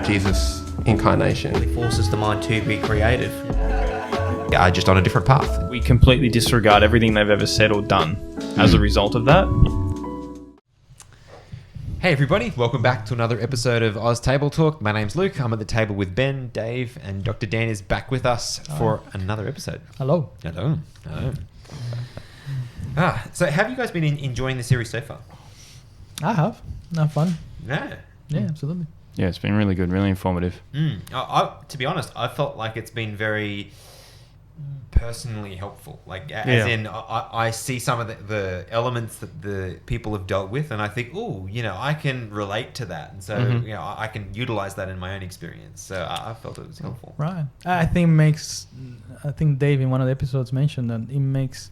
Jesus incarnation. It forces the mind to be creative. Are just on a different path. We completely disregard everything they've ever said or done as a result of that. Hey everybody, welcome back to another episode of Oz Table Talk. My name's Luke. I'm at the table with Ben, Dave, and Dr. Dan is back with us for another episode. Hello. Hello. So have you guys been enjoying the series so far? I have. Not fun. Yeah. Yeah, absolutely. Yeah, it's been really good, really informative. To be honest, I felt like it's been very personally helpful. Like, as in, I see some of the elements that the people have dealt with, and I think, I can relate to that, and so I can utilize that in my own experience. So I felt it was helpful. Right. I think Dave in one of the episodes mentioned that it makes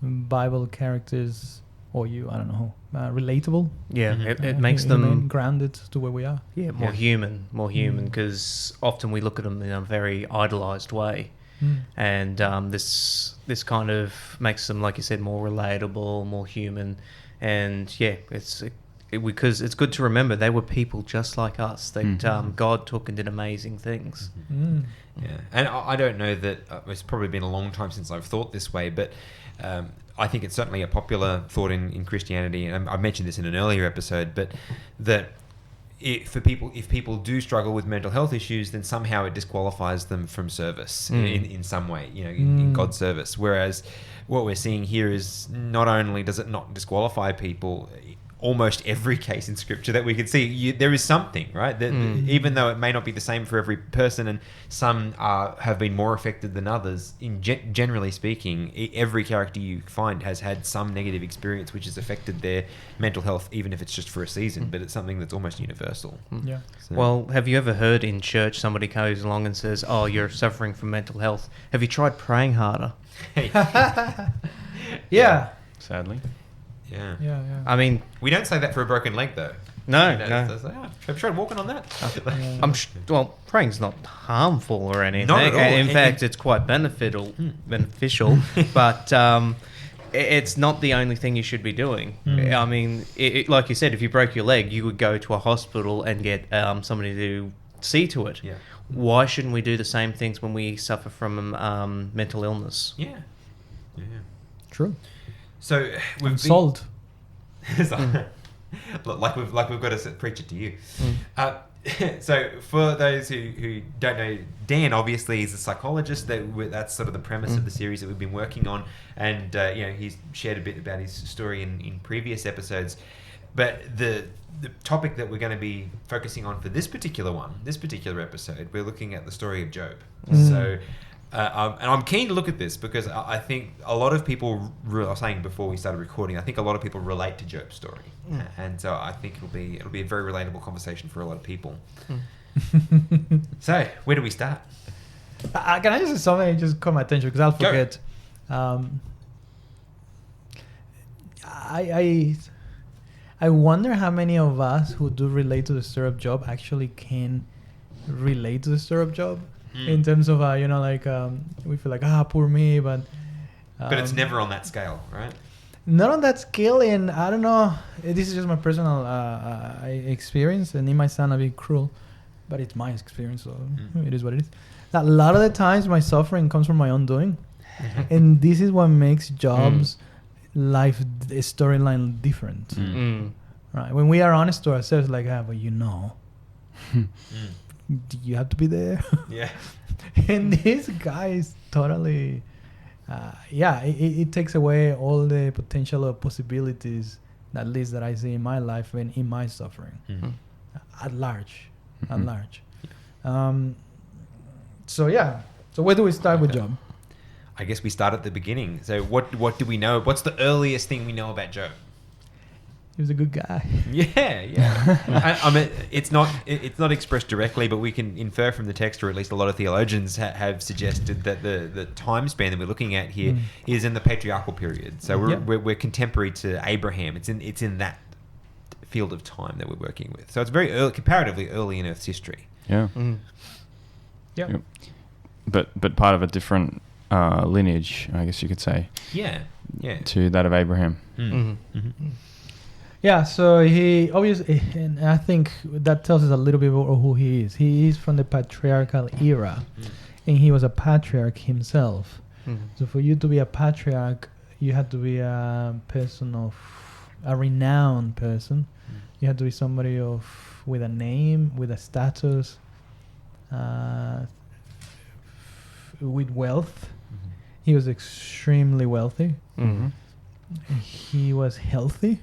Bible characters, or relatable. Yeah, it makes them grounded to where we are. Yeah, more human, because often we look at them in a very idolized way. And this kind of makes them, like you said, more relatable, more human, and because it's good to remember they were people just like us. That God took and did amazing things. Yeah, and I don't know that it's probably been a long time since I've thought this way, but I think it's certainly a popular thought in Christianity, and I mentioned this in an earlier episode, but that. If people do struggle with mental health issues, then somehow it disqualifies them from service in some way, in God's service. Whereas what we're seeing here is not only does it not disqualify people, almost every case in Scripture that we could see, there is something, right? That even though it may not be the same for every person, and some have been more affected than others, generally speaking, every character you find has had some negative experience which has affected their mental health, even if it's just for a season, but it's something that's almost universal. Yeah. So. Well, have you ever heard in church somebody goes along and says, "Oh, you're suffering from mental health. Have you tried praying harder?" Yeah. Sadly. Yeah. I mean, we don't say that for a broken leg, though. No. Have you tried walking on that? Praying's not harmful or anything. Not at all. In fact, it's quite beneficial, but it's not the only thing you should be doing. I mean, like you said, if you broke your leg, you would go to a hospital and get somebody to see to it. Yeah. Why shouldn't we do the same things when we suffer from mental illness? Yeah. True. So we've sold. like we've got to preach it to you. So for those who don't know, Dan obviously is a psychologist. That's sort of the premise of the series that we've been working on, and he's shared a bit about his story in previous episodes. But the topic that we're going to be focusing on for this particular episode, we're looking at the story of Job. So. And I'm keen to look at this because I think a lot of people, I was saying before we started recording, I think a lot of people relate to Job's story. And so I think it'll be a very relatable conversation for a lot of people. So, where do we start? Can I just say something that just caught my attention because I'll forget. I wonder how many of us who do relate to the story of Job actually can relate to the story of Job. In terms of, we feel like, poor me, but it's never on that scale, right? Not on that scale, and I don't know, this is just my personal experience, and it might sound a bit cruel, but it's my experience, so it is what it is. A lot of the times, my suffering comes from my own doing, and this is what makes Job's life storyline different. Right? When we are honest to ourselves, like, you have to be there. Yeah. And this guy is totally it takes away all the potential of possibilities, at least that I see in my life and in my suffering at large. So where do we start with Job? I guess we start at the beginning. So what do we know? What's the earliest thing we know about Job? He was a good guy. Yeah. I mean, it's not expressed directly, but we can infer from the text, or at least a lot of theologians have suggested that the time span that we're looking at here is in the patriarchal period. So we're contemporary to Abraham. It's in that field of time that we're working with. So it's very early, comparatively early in Earth's history. Yeah. Yep. But part of a different lineage, I guess you could say. Yeah. To that of Abraham. Yeah, Yeah, so he obviously, and I think that tells us a little bit about who he is. He is from the patriarchal era, and he was a patriarch himself. So for you to be a patriarch, you had to be a person of a renowned person. You had to be somebody with a name, with a status, with wealth. He was extremely wealthy. He was healthy.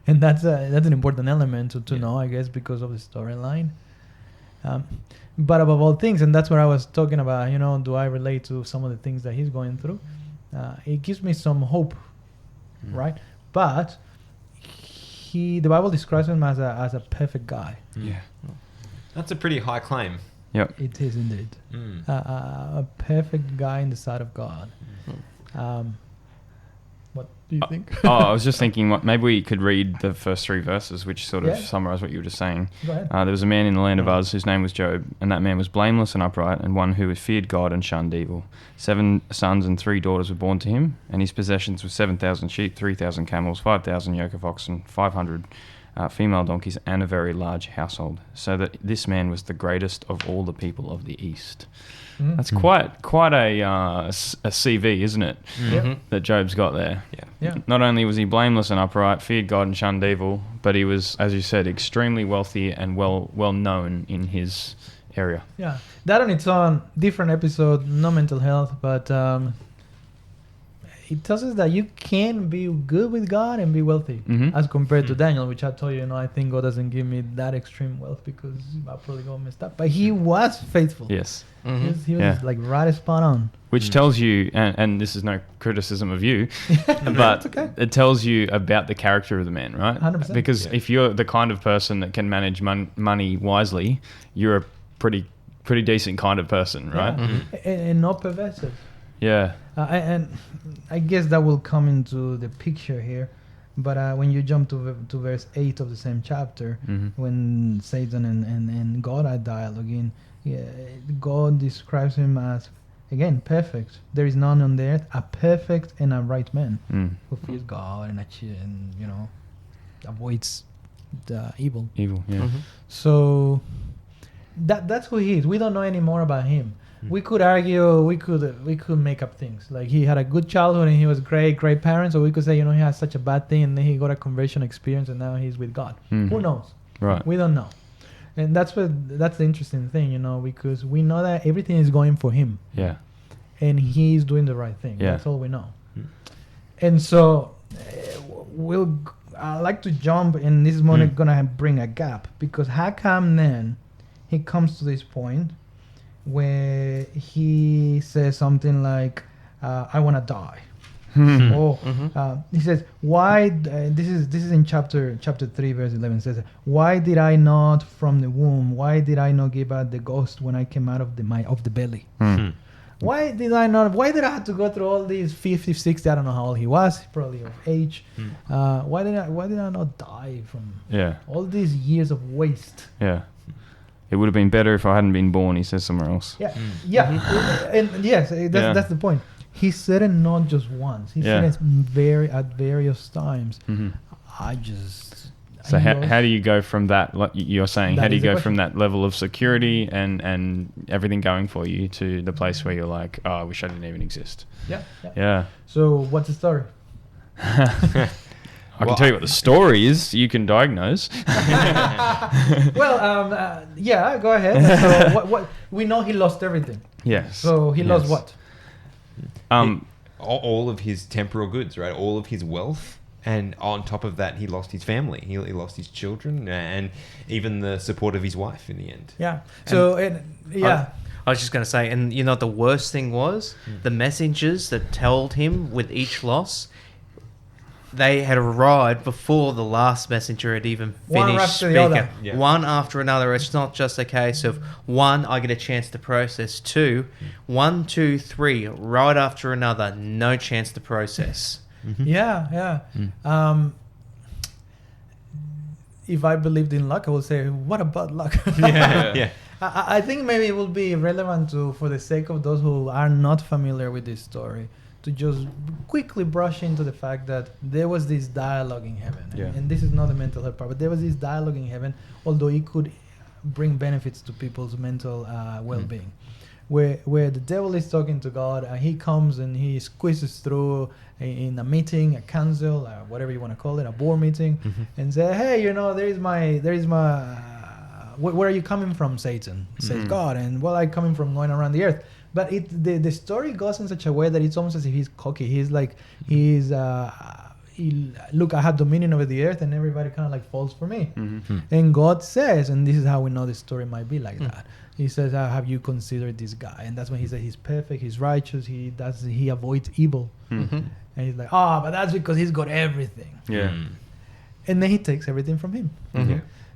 And that's an important element to know, I guess, because of the storyline. But above all things, and that's what I was talking about, do I relate to some of the things that he's going through? It gives me some hope, right? But the Bible describes him as a perfect guy. Yeah. That's a pretty high claim. Yep. It is indeed. A perfect guy in the sight of God. What do you think? I was just thinking maybe we could read the first 3 verses, which sort of summarize what you were just saying. Go ahead. There was a man in the land of Uz whose name was Job, and that man was blameless and upright, and one who feared God and shunned evil. 7 sons and 3 daughters were born to him, and his possessions were 7,000 sheep, 3,000 camels, 5,000 yoke of oxen, 500 female donkeys, and a very large household. So that this man was the greatest of all the people of the East. That's quite a CV, isn't it? That Job's got there. Yeah. Not only was he blameless and upright, feared God and shunned evil, but he was, as you said, extremely wealthy and well known in his area. Yeah, that on its own, different episode, no mental health, but it tells us that you can be good with God and be wealthy, as compared to Daniel, which I told you, I think God doesn't give me that extreme wealth because I probably got messed up. But he was faithful. Yes. He was like right spot on. Which tells you, and this is no criticism of you, but okay. it tells you about the character of the man, right? 100%. Because if you're the kind of person that can manage money wisely, you're a pretty decent kind of person, right? And not pervasive. Yeah. And I guess that will come into the picture here. But when you jump to verse 8 of the same chapter, when Satan and God are dialoguing, God describes him as, again, perfect. There is none on the earth, a perfect and a right man who fears God and avoids the evil. Yeah. So that's who he is. We don't know any more about him. We could argue, we could make up things. Like he had a good childhood and he was great parents, or we could say, he had such a bad thing and then he got a conversion experience and now he's with God. Who knows? Right. We don't know. And that's the interesting thing, because we know that everything is going for him. Yeah. And he's doing the right thing. Yeah. That's all we know. And so I like to jump, and this is more going to bring a gap, because how come then he comes to this point where he says something like, I want to die. He says, why, this is in chapter 3 verse 11, says, why did I not from the womb, why did I not give out the ghost when I came out of the belly? Why did I have to go through all these 50, 60, I don't know how old he was, probably of age. Why did I not die from all these years of waste? Yeah. It would have been better if I hadn't been born, he says somewhere else. And yes, that's the point. He said it not just once. He said it at various times. So how do you go from that, like you're saying, how do you go from that level of security and everything going for you to the place where you're like, oh, I wish I didn't even exist? Yeah. So what's the story? I can tell you what the story is. You can diagnose. Well, go ahead. So what we know, he lost everything. Yes. So he lost what? All of his temporal goods, right? All of his wealth. And on top of that, he lost his family. He lost his children and even the support of his wife in the end. Yeah. So, I was just going to say, and the worst thing was the messengers that told him with each loss, they had arrived before the last messenger had even finished speaking. One after another. It's not just a case of one, I get a chance to process. 2, 1, 2, 3, right after another, no chance to process. If I believed in luck, I would say, what about luck? I think maybe it will be relevant for the sake of those who are not familiar with this story, to just quickly brush into the fact that there was this dialogue in heaven. Yeah. And this is not the mental health part, but there was this dialogue in heaven, although it could bring benefits to people's mental well-being. Where the devil is talking to God, he comes and he squeezes through in a meeting, a council, whatever you want to call it, a board meeting, and say, hey, there is my where are you coming from, Satan? Says God, and well, I'm coming from going around the earth. But the story goes in such a way that it's almost as if he's cocky. He's like, look, I have dominion over the earth, and everybody kind of like falls for me. And God says, and this is how we know the story might be like that. He says, have you considered this guy? And that's when he says he's perfect, he's righteous, he avoids evil. And he's like, but that's because he's got everything. Yeah. And then he takes everything from him.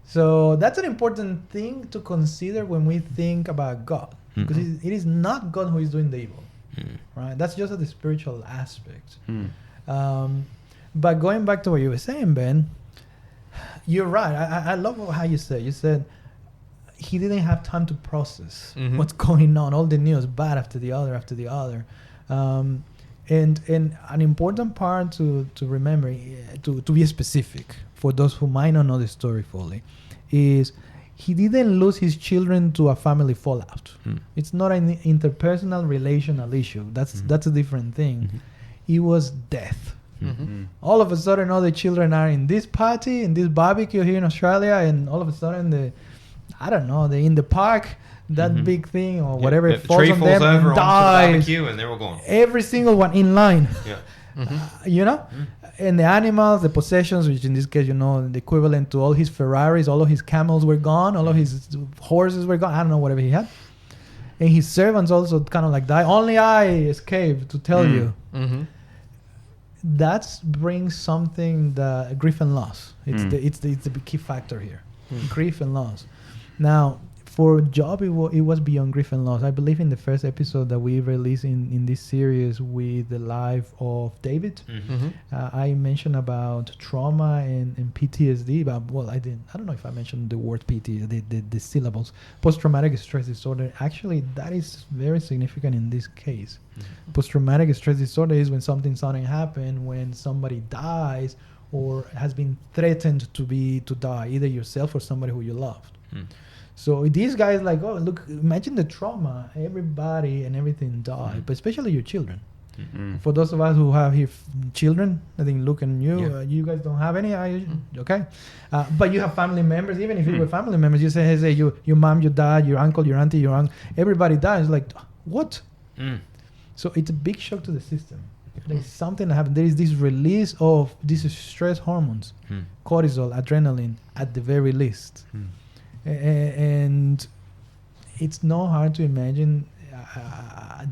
So that's an important thing to consider when we think about God. Because it is not God who is doing the evil. Right? That's just the spiritual aspect. But going back to what you were saying, Ben, you're right. I love how you said. You said he didn't have time to process what's going on, all the news, bad after the other. And an important part to remember, to be specific, for those who might not know the story fully, is he didn't lose his children to a family fallout. It's not an interpersonal relational issue. That's a different thing. It was death. All of a sudden, all the children are in this party, in this barbecue here in Australia, and all of a sudden, they're in the park, that big thing or whatever, it falls tree on falls them over and dies. onto the barbecue, and they're all gone. Every single one in line. Yeah. And the animals, the possessions, which in this case, the equivalent to all his Ferraris, all of his camels were gone, all of his horses were gone. I don't know, whatever he had. And his servants also kind of like died. Only I escaped to tell you. That brings something, the grief and loss. It's the key factor here. Grief and loss. Now, for Job, it was beyond grief and loss. I believe in the first episode that we released in this series with the life of David, I mentioned about trauma and PTSD. But I don't know if I mentioned the word PTSD, the syllables. Post-traumatic stress disorder. Actually, that is very significant in this case. Post-traumatic stress disorder is when something sudden happens, when somebody dies or has been threatened to die, either yourself or somebody who you loved. So these guys like, look, imagine the trauma. Everybody and everything died, but especially your children. For those of us who have here children, I think Luke and you, you guys don't have any. Okay, but you have family members. Even if you were family members, you say, hey, your mom, your dad, your uncle, your auntie, your aunt, everybody dies. Like, what? So it's a big shock to the system. There's something that happened. There is this release of these stress hormones, cortisol, adrenaline, at the very least. And it's not hard to imagine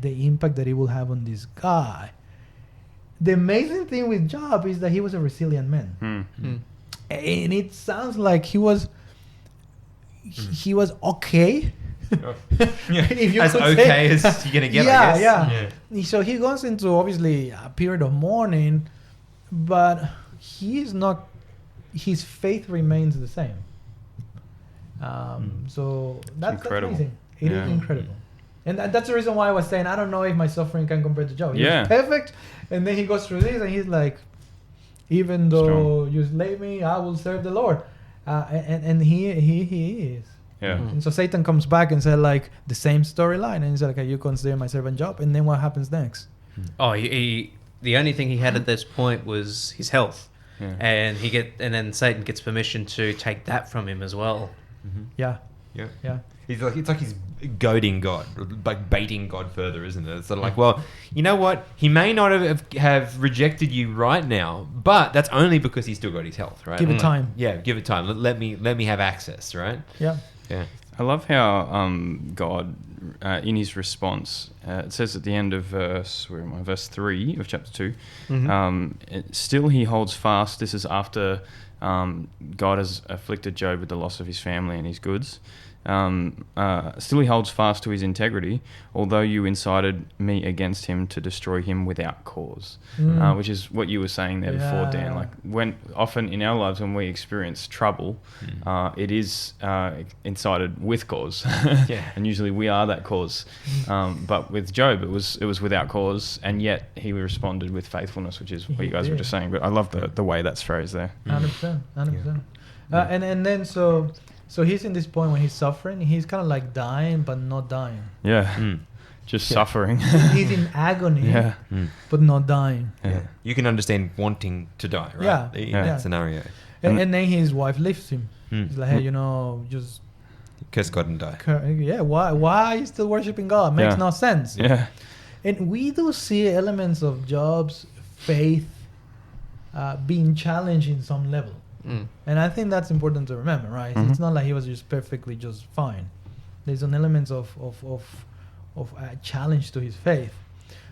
the impact that it will have on this guy. The amazing thing with Job is that he was a resilient man. And it sounds like he was okay. If you as okay as you're gonna get, I guess. Yeah. So he goes into obviously a period of mourning, but he is not. His faith remains the same. So that's amazing. It is incredible. And that's the reason why I was saying I don't know if my suffering can compare to Job. He was perfect, and then he goes through this, and he's like, even though you slay me, I will serve the Lord. And he is. Yeah. And so Satan comes back and said like the same storyline, and he said, okay, you consider my servant Job, and then what happens next? The only thing he had at this point was his health, and then Satan gets permission to take that from him as well. Yeah. It's like he's goading God, like baiting God further, isn't it? It's sort of like, well, you know what? He may not have rejected you right now, but that's only because he's still got his health, right? Give it time. Yeah, give it time. Let me have access, right? Yeah. I love how God, in his response, it says at the end of verse 3 of chapter 2, still he holds fast. This is after God has afflicted Job with the loss of his family and his goods. Still he holds fast to his integrity, although you incited me against him to destroy him without cause. Which is what you were saying there before, Dan. Like, when often in our lives when we experience trouble, it is incited with cause. And usually we are that cause. But with Job, it was without cause, and yet he responded with faithfulness, which is what you guys were just saying. But I love the way that's phrased there. 100%. And then so he's in this point when he's suffering. He's kind of like dying, but not dying. Just suffering. He's in agony, but not dying. You can understand wanting to die, right? In that scenario. And then his wife lifts him. He's like, hey, just curse God and die. Why are you still worshiping God? Makes no sense. And we do see elements of Job's faith being challenged in some level. And I think that's important to remember, right? It's not like he was just perfectly just fine. There's an element of a challenge to his faith.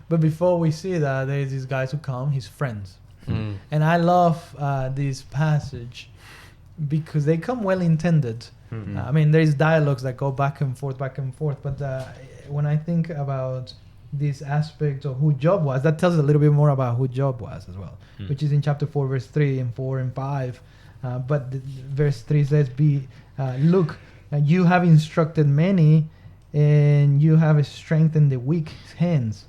But before we see that, there's these guys who come, his friends. And I love this passage because they come well-intended. I mean, there's dialogues that go back and forth. But when I think about this aspect of who Job was, that tells us a little bit more about who Job was as well, which is in chapter 4, verse 3 and 4 and 5. But verse 3 says, look, you have instructed many, and you have strengthened the weak hands.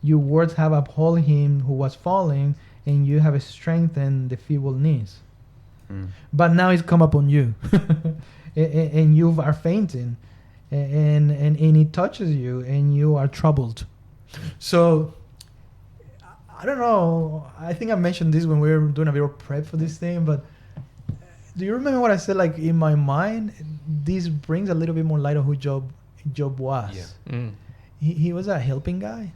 Your words have upheld him who was falling, and you have strengthened the feeble knees. But now it's come upon you, and you are fainting, and it touches you, and you are troubled. So I don't know. I think I mentioned this when we were doing a bit of prep for this thing, but do you remember what I said? Like, in my mind, this brings a little bit more light on who Job was. He was a helping guy.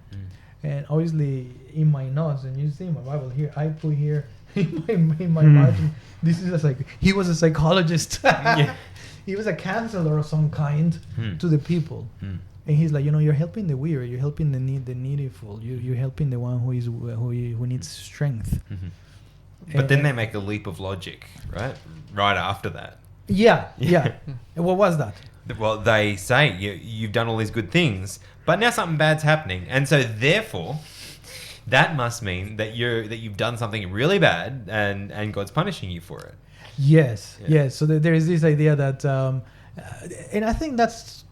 And obviously, in my notes, and you see my Bible here, I put here in my margin, this is he was a psychologist. He was a counselor of some kind to the people. And he's like, you're helping the weary, you're helping the needful, you're helping the one who needs strength. But then they make a leap of logic, right? Right after that. Yeah. And what was that? Well, they say you've done all these good things, but now something bad's happening, and so therefore, that must mean that you've done something really bad, and God's punishing you for it. Yes. So there is this idea that, and I think that's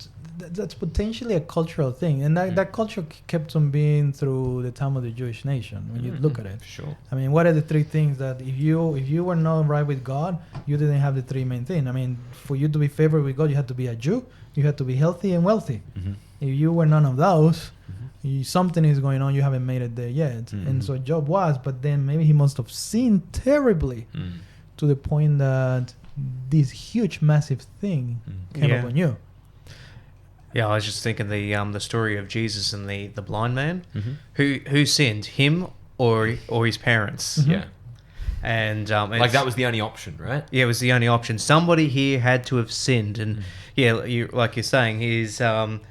potentially a cultural thing, and that culture kept on being through the time of the Jewish nation. When you look at it, sure. I mean, what are the three things that if you were not right with God, you didn't have the three main things? I mean, for you to be favored with God, you had to be a Jew, you had to be healthy and wealthy. If you were none of those, something is going on. You haven't made it there yet. And so Job was, but then maybe he must have sinned terribly to the point that this huge, massive thing came upon you. Yeah, I was just thinking the story of Jesus and the blind man. Who sinned, him or his parents? And that was the only option, right? Yeah, it was the only option. Somebody here had to have sinned, and like you're saying,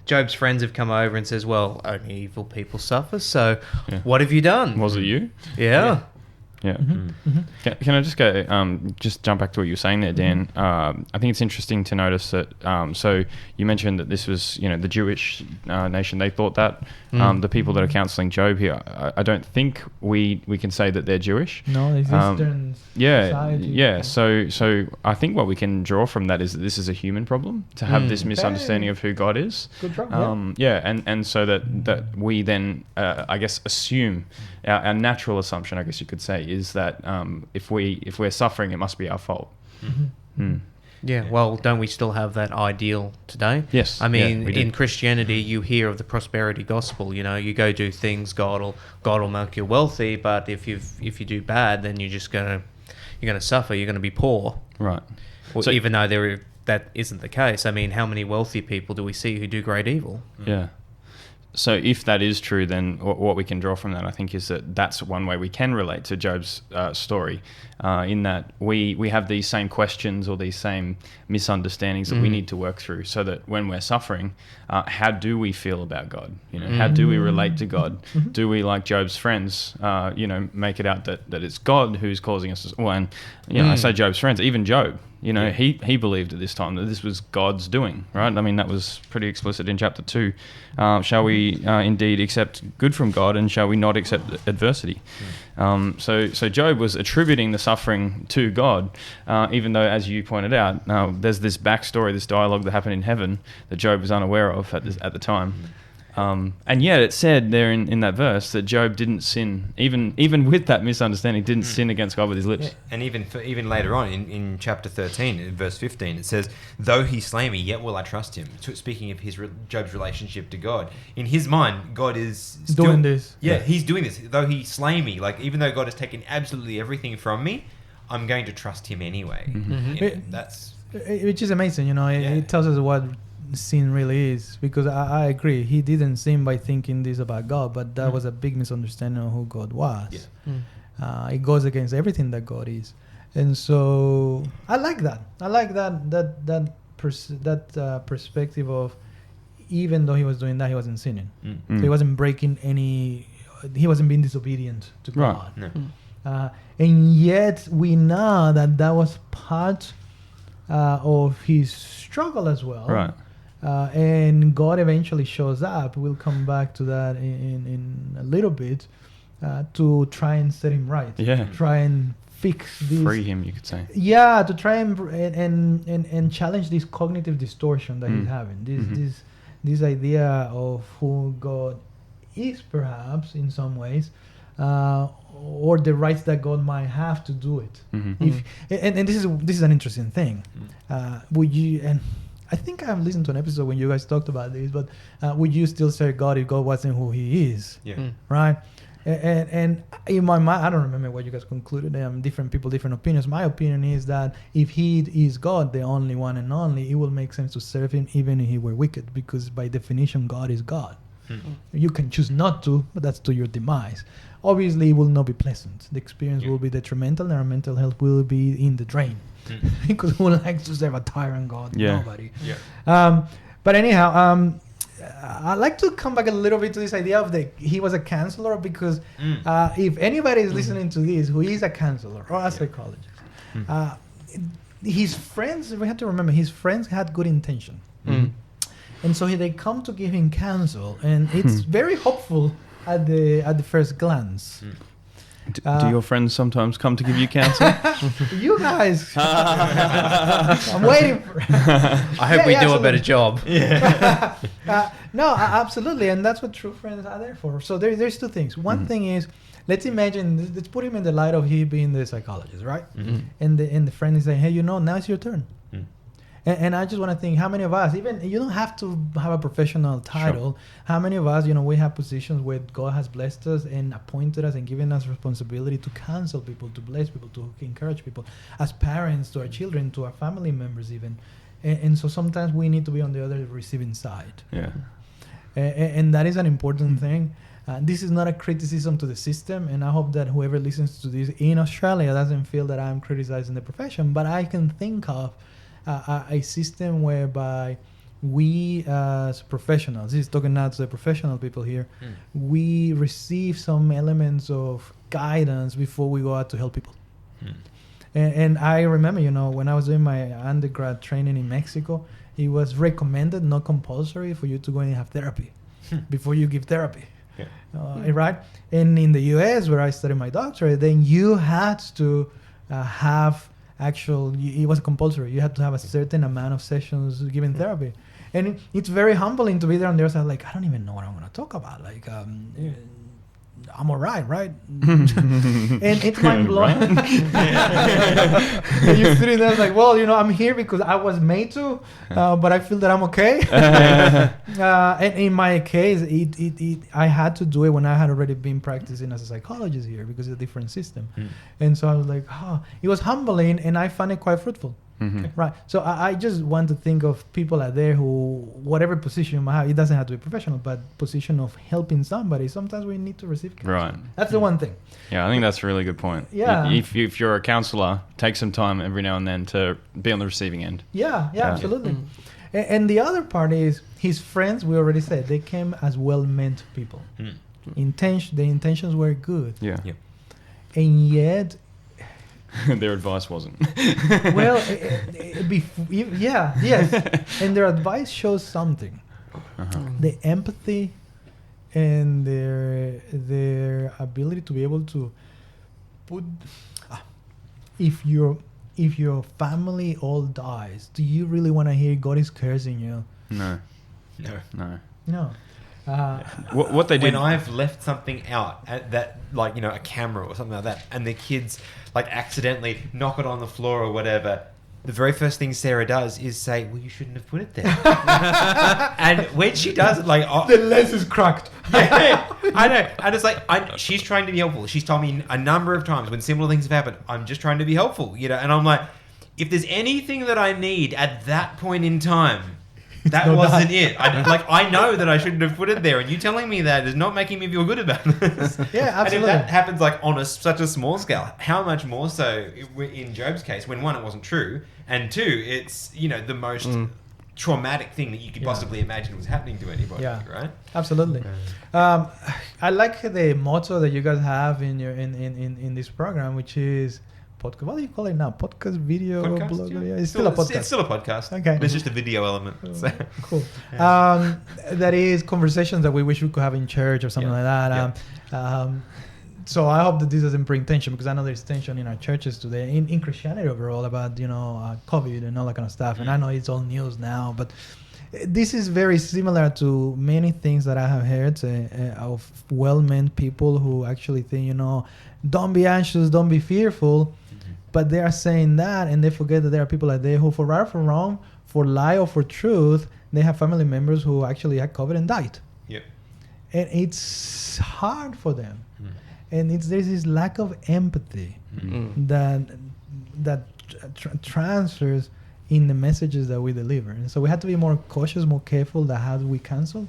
Job's friends have come over and says, "Well, only evil people suffer. So, what have you done? Was it you?" Yeah. Can I just just jump back to what you were saying there, Dan? I think it's interesting to notice that. So you mentioned that this was, the Jewish nation. They thought that the people that are counseling Job here. I don't think we can say that they're Jewish. No, it's Eastern society. Yeah. So I think what we can draw from that is that this is a human problem to have this misunderstanding of who God is. Good job. And so that we then I guess assume our natural assumption, I guess you could say, is that if we're suffering, it must be our fault. Yeah, well, don't we still have that ideal today? Yes. I mean, in Christianity, you hear of the prosperity gospel. You go do things, God will make you wealthy. But if you do bad, then you're gonna suffer. You're gonna be poor. Right. Well, so, even though that isn't the case. I mean, how many wealthy people do we see who do great evil? Yeah. So if that is true, then what we can draw from that, I think, is that that's one way we can relate to Job's story, in that we have these same questions or these same misunderstandings that we need to work through, so that when we're suffering, how do we feel about God? How do we relate to God? Do we, like Job's friends, make it out that it's God who's causing us? I say Job's friends, even Job. You know, he believed at this time that this was God's doing, right? I mean, that was pretty explicit in chapter 2. Shall we indeed accept good from God, and shall we not accept adversity? So Job was attributing the suffering to God, even though, as you pointed out, there's this backstory, this dialogue that happened in heaven that Job was unaware of at the time. And yet it said there in that verse that Job didn't sin, even with that misunderstanding, didn't sin against God with his lips. Yeah. And even later on in chapter 13, in verse 15, it says, "Though he slay me, yet will I trust him." Speaking of Job's relationship to God, in his mind, God is still doing this. Yeah, he's doing this. Though he slay me, like even though God has taken absolutely everything from me, I'm going to trust him anyway. That's which is amazing. You know, it tells us what sin really is, because I agree, he didn't sin by thinking this about God, but that was a big misunderstanding of who God was. It goes against everything that God is, and so I like that perspective of, even though he was doing that, he wasn't sinning. So he wasn't breaking he wasn't being disobedient to God. And yet we know that was part of his struggle as well. Right. And God eventually shows up. We'll come back to that in a little bit, to try and set him right. Yeah. Try and fix this. Free him, you could say. Yeah, to try and challenge this cognitive distortion that he's having. This idea of who God is, perhaps in some ways, or the rights that God might have to do it. And this is an interesting thing. Would you, and I think I've listened to an episode when you guys talked about this, but would you still serve God if God wasn't who he is? Right? And in my mind, I don't remember what you guys concluded. Different people, different opinions. My opinion is that if he is God, the only one and only, it will make sense to serve him even if he were wicked, because by definition, God is God. You can choose not to, but that's to your demise. Obviously, it will not be pleasant. The experience will be detrimental, and our mental health will be in the drain. Because who likes to serve a tyrant God? Nobody. But anyhow, I'd like to come back a little bit to this idea of he was a counselor, because if anybody is listening to this who is a counselor or a psychologist, his friends, we have to remember, his friends had good intention. And so they come to give him counsel, and it's very hopeful at the first glance. Do your friends sometimes come to give you counsel? You guys, I'm waiting for. I hope we do a better job. No, absolutely, and that's what true friends are there for. So there's two things. One thing is, let's put him in the light of he being the psychologist, right? And the friend is saying, hey, now it's your turn. And I just want to think, how many of us, even you don't have to have a professional title, how many of us, we have positions where God has blessed us and appointed us and given us responsibility to counsel people, to bless people, to encourage people, as parents to our children, to our family members even. And so sometimes we need to be on the other receiving side. And that is an important thing. This is not a criticism to the system, and I hope that whoever listens to this in Australia doesn't feel that I'm criticizing the profession, but I can think of a system whereby we as professionals, this is talking now to the professional people here, we receive some elements of guidance before we go out to help people. And I remember, when I was doing my undergrad training in Mexico, it was recommended, not compulsory, for you to go and have therapy before you give therapy. Right? And in the US, where I studied my doctorate, then you had to have it was compulsory. You had to have a certain amount of sessions giving therapy. And it's very humbling to be there on the other side, like, I don't even know what I'm going to talk about. Like, I'm all right? And it's mind-blowing. You're sitting there like, well, I'm here because I was made to, but I feel that I'm okay. And in my case, I had to do it when I had already been practicing as a psychologist here, because it's a different system. And so I was like, it was humbling, and I found it quite fruitful. Right. So I just want to think of people out there who, whatever position you might have, it doesn't have to be professional, but position of helping somebody, sometimes we need to receive counsel. Right. That's the one thing. Yeah, I think that's a really good point. Yeah. If you're a counselor, take some time every now and then to be on the receiving end. Yeah, absolutely. And the other part is, his friends, we already said, they came as well-meant people. The intentions were good. Yeah. And yet, Their advice wasn't. Well, yes, and their advice shows something. The empathy and their ability to be able to put. If your family all dies, do you really want to hear God is cursing you? No. What they did when I've left something out that, like, you know, a camera or something like that, and the kids like accidentally knock it on the floor or whatever, the very first thing Sarah does is say, well, you shouldn't have put it there. And when she does it, like, The lens is cracked. yeah, I know, and it's like she's trying to be helpful. She's told me a number of times when similar things have happened, I'm just trying to be helpful, you know. And I'm like, if there's anything that I need at that point in time, that wasn't it. I know that I shouldn't have put it there, and you telling me that is not making me feel good about this. Yeah, absolutely. And if that happens like on such a small scale, how much more so in Job's case, when one, it wasn't true, and two, it's, you know, the most traumatic thing that you could possibly imagine was happening to anybody, right? Absolutely. I like the motto that you guys have in your in this program, which is podcast. What do you call it now? Podcast, video, blog? Yeah, it's still a podcast. It's still a podcast. Okay. There's just a video element. So. Cool. Yeah. That is conversations that we wish we could have in church or something like that. So I hope that this doesn't bring tension, because I know there's tension in our churches today, in Christianity overall, about, you know, COVID and all that kind of stuff. And I know it's all news now, but this is very similar to many things that I have heard of well-meant people who actually think, you know, don't be anxious, don't be fearful. But they are saying that, and they forget that there are people like they who, for right or for wrong, for lie or for truth, they have family members who actually had COVID and died. Yep. And it's hard for them. And there's this lack of empathy that transfers in the messages that we deliver. And so we have to be more cautious, more careful that how do we cancel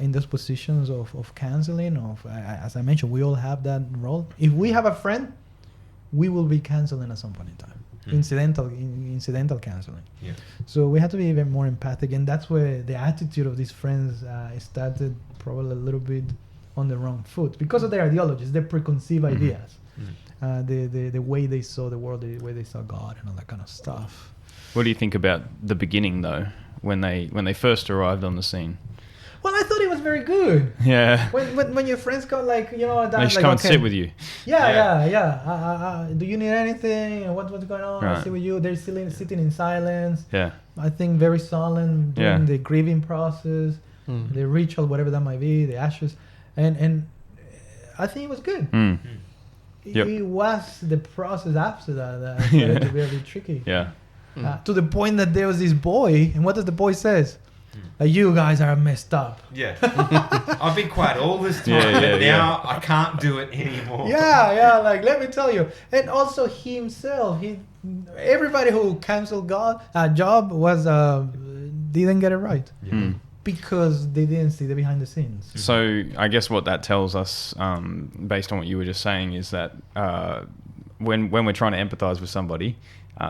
in those positions of canceling. As I mentioned, we all have that role. If we have a friend, we will be canceling at some point in time. Incidental canceling. Yeah. So we have to be even more empathic, and that's where the attitude of these friends started probably a little bit on the wrong foot because of their ideologies, their preconceived ideas, the way they saw the world, the way they saw God, and all that kind of stuff. What do you think about the beginning, though, when they first arrived on the scene? Well, I thought it was very good. Yeah. When your friends come, like, you know, they just come and sit with you. Yeah. Do you need anything? What's going on? Right. I sit with you. They're sitting in silence. Yeah. I think very solemn during the grieving process, the ritual, whatever that might be, the ashes, and I think it was good. Yep. It was the process after that started to be a bit tricky. Yeah. To the point that there was this boy, and what does the boy says? You guys are messed up. Yeah. I've been quiet all this time, but now I can't do it anymore. Yeah, like, let me tell you. And also himself, everybody who canceled Job was didn't get it right. Because they didn't see the behind the scenes. So I guess what that tells us, based on what you were just saying, is that when we're trying to empathize with somebody,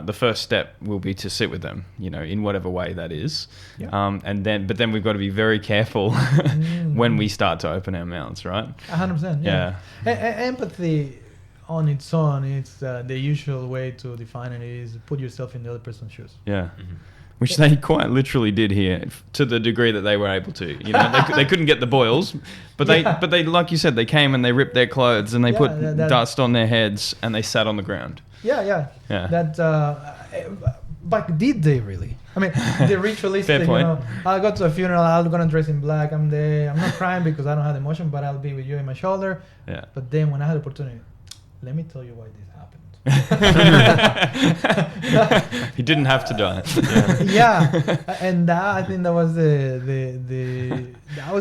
the first step will be to sit with them, you know, in whatever way that is. Yeah. But then we've got to be very careful when we start to open our mouths, right? 100%. Yeah. Empathy on its own, it's the usual way to define it is put yourself in the other person's shoes. Yeah. Which they quite literally did here, to the degree that they were able to. You know, they couldn't get the boils, but they, like you said, they came and they ripped their clothes and they put dust on their heads and they sat on the ground. Yeah. But did they really? I mean, the ritualistic. Fair point. You know, I'll go to a funeral. I'm gonna dress in black. I'm there. I'm not crying because I don't have emotion, but I'll be with you in my shoulder. Yeah. But then when I had the opportunity, let me tell you why this happened. He didn't have to die. And that, I think that was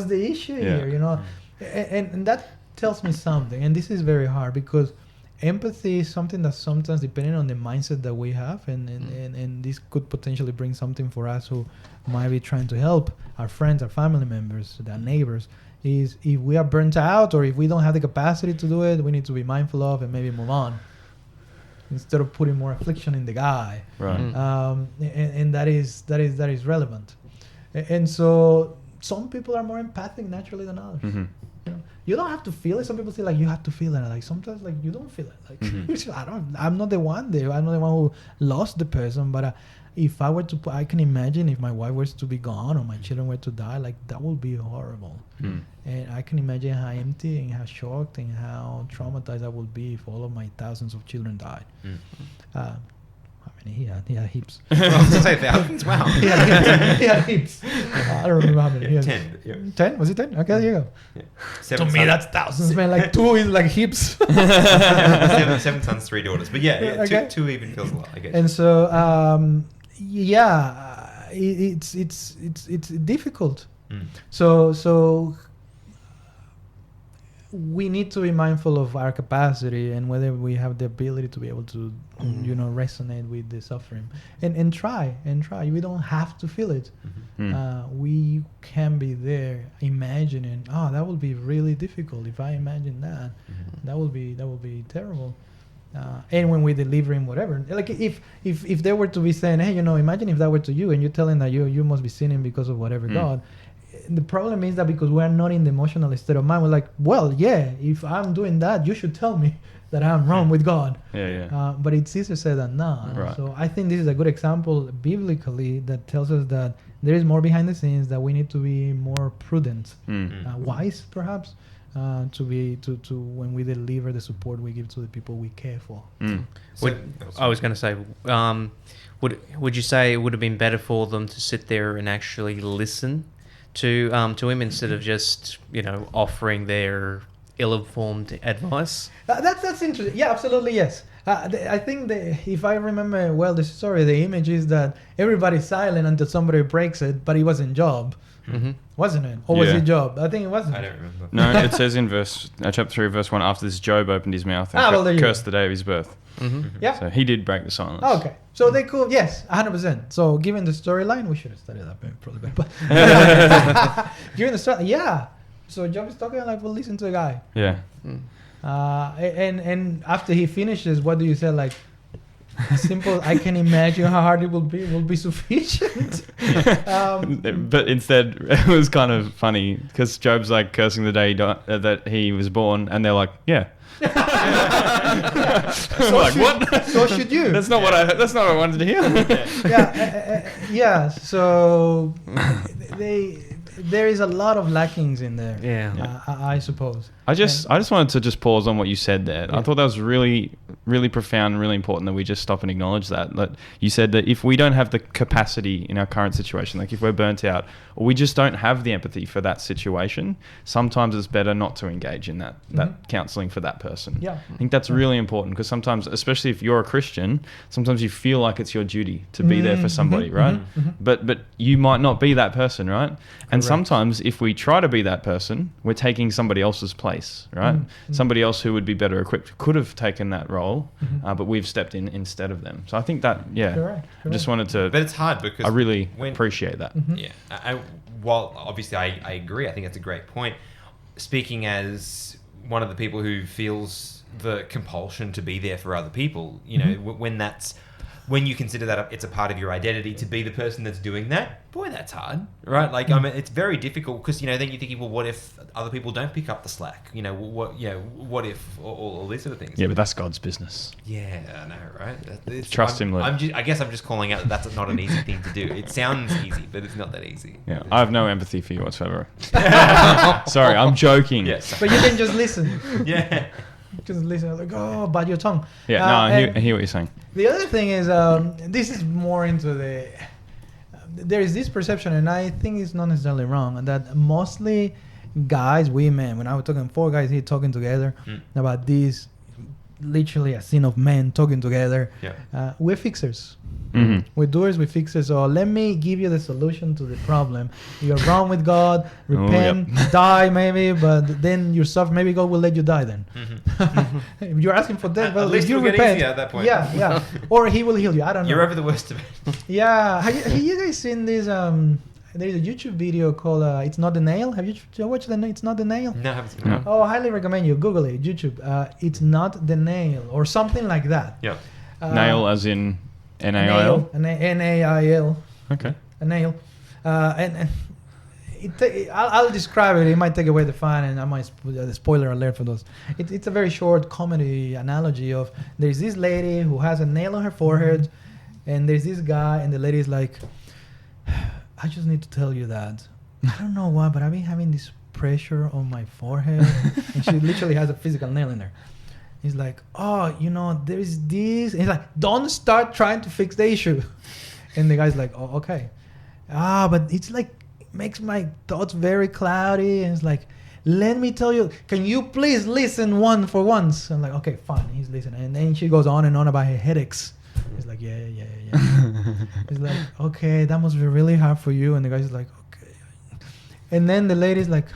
the issue here, you know, and that tells me something. And this is very hard because empathy is something that sometimes, depending on the mindset that we have, and this could potentially bring something for us who might be trying to help our friends, our family members, our neighbors, is if we are burnt out or if we don't have the capacity to do it, we need to be mindful of and maybe move on, instead of putting more affliction in the guy. Right. And that is relevant. And so some people are more empathic naturally than others. You don't have to feel it. Some people say like you have to feel it. Like sometimes like you don't feel it. Like I'm not the one there. I'm not the one who lost the person. But if I were to, I can imagine if my wife was to be gone or my children were to die. Like that would be horrible. And I can imagine how empty and how shocked and how traumatized I would be if all of my thousands of children died. How many he had? He had heaps. Well, I was going to say thousands. Wow. He had heaps. I don't remember how many. He had 10. Yeah. 10? Was it 10? Okay, there you go. Yeah. To Seven me, sons. that's thousands, man. Like 2 is like heaps. seven sons, 3 daughters. But yeah, Okay. two even feels a lot, I guess. And so, it's difficult. So we need to be mindful of our capacity and whether we have the ability to be able to, resonate with the suffering and try. We don't have to feel it. We can be there imagining, that would be really difficult. If I imagine that, that would be terrible. And when we deliver him whatever, like if they were to be saying, hey, imagine if that were to you and you're telling that you must be sinning because of whatever God. The problem is that because we're not in the emotional state of mind, we're like, well, yeah, if I'm doing that, you should tell me that I'm wrong with God. But it's easier said than done. Right. So I think this is a good example biblically that tells us that there is more behind the scenes, that we need to be more prudent, wise perhaps, to when we deliver the support we give to the people we care for. I was going to say, would you say it would have been better for them to sit there and actually listen to him instead of just offering their ill-informed advice? That's interesting. Yeah, absolutely, yes. I think if I remember well the story, the image is that everybody's silent until somebody breaks it, but it wasn't Job. Wasn't it? Or was it Job? I think it wasn't. I don't remember. No, it says in chapter 3, verse 1, after this Job opened his mouth and cursed the day of his birth. Yeah. So he did break the silence. Oh, okay. So they could, yes, 100%. So given the storyline, we should have studied that probably better. But given the story, yeah. So Job is talking like, well, listen to the guy. Yeah. And after he finishes, what do you say? Like, simple, I can imagine how hard it will be sufficient. But instead, it was kind of funny because Job's like cursing the day that he was born, and they're like, yeah. So like, what? So should you? That's not what I wanted to hear. Yeah. So there is a lot of lackings in there. Yeah. I suppose. I just wanted to pause on what you said there. Yeah. I thought that was really, really profound and really important that we just stop and acknowledge that. That you said that if we don't have the capacity in our current situation, like if we're burnt out, or we just don't have the empathy for that situation, sometimes it's better not to engage in that counselling for that person. Yeah. I think that's really important because sometimes, especially if you're a Christian, sometimes you feel like it's your duty to be there for somebody, right? But you might not be that person, right? And sometimes if we try to be that person, we're taking somebody else's place, right? Somebody else who would be better equipped could have taken that role, but we've stepped in instead of them. So I think that, Correct. I just wanted to... But it's hard because... I really appreciate that. Yeah. While obviously I agree, I think that's a great point. Speaking as one of the people who feels the compulsion to be there for other people, when you consider that it's a part of your identity to be the person that's doing that, boy, that's hard, right? Like, I mean, it's very difficult because, then you're thinking, well, what if other people don't pick up the slack? What if all these sort of things? Yeah, but that's God's business. Yeah, I know, right? Trust him, Lord. I guess I'm just calling out that that's not an easy thing to do. It sounds easy, but it's not that easy. Yeah, I have no empathy for you whatsoever. Sorry, I'm joking. Yes. But you can just listen. Yeah. Just listen, like, bite your tongue. Yeah, I hear what you're saying. The other thing is, this is more into there is this perception, and I think it's not necessarily wrong, that mostly guys, women, when I was talking 4 guys here talking together about this, literally a scene of men talking together, we're fixers. We're doers, we're fixers. So let me give you the solution to the problem. You're wrong with God, repent, die maybe, but then you're suffering. Maybe God will let you die then. If you're asking for death, well, at least if you you'll get repent, easier at that point. Yeah. Or he will heal you. I don't know. You're over the worst of it. Yeah. Have you guys seen this? There's a YouTube video called "It's Not the Nail." Have you watched the "It's Not the Nail"? No, I haven't seen that. Oh, I highly recommend you Google it. YouTube. "It's Not the Nail" or something like that. Yeah. Nail as in N-A-I-L? N-A-I-L. Okay. A nail. And I'll describe it. It might take away the fun, and I might the spoiler alert for those. It's a very short comedy analogy of there's this lady who has a nail on her forehead, and there's this guy, and the lady's like, I just need to tell you that I don't know why, but I've been having this pressure on my forehead, and she literally has a physical nail in there. He's like, oh, there's this. And he's like, don't start trying to fix the issue. And the guy's like, oh, okay. But it's like, makes my thoughts very cloudy. And it's like, let me tell you, can you please listen for once? I'm like, okay, fine. He's listening. And then she goes on and on about her headaches. He's like, yeah. He's like, okay, that must be really hard for you. And the guy's like, okay. And then the lady's like,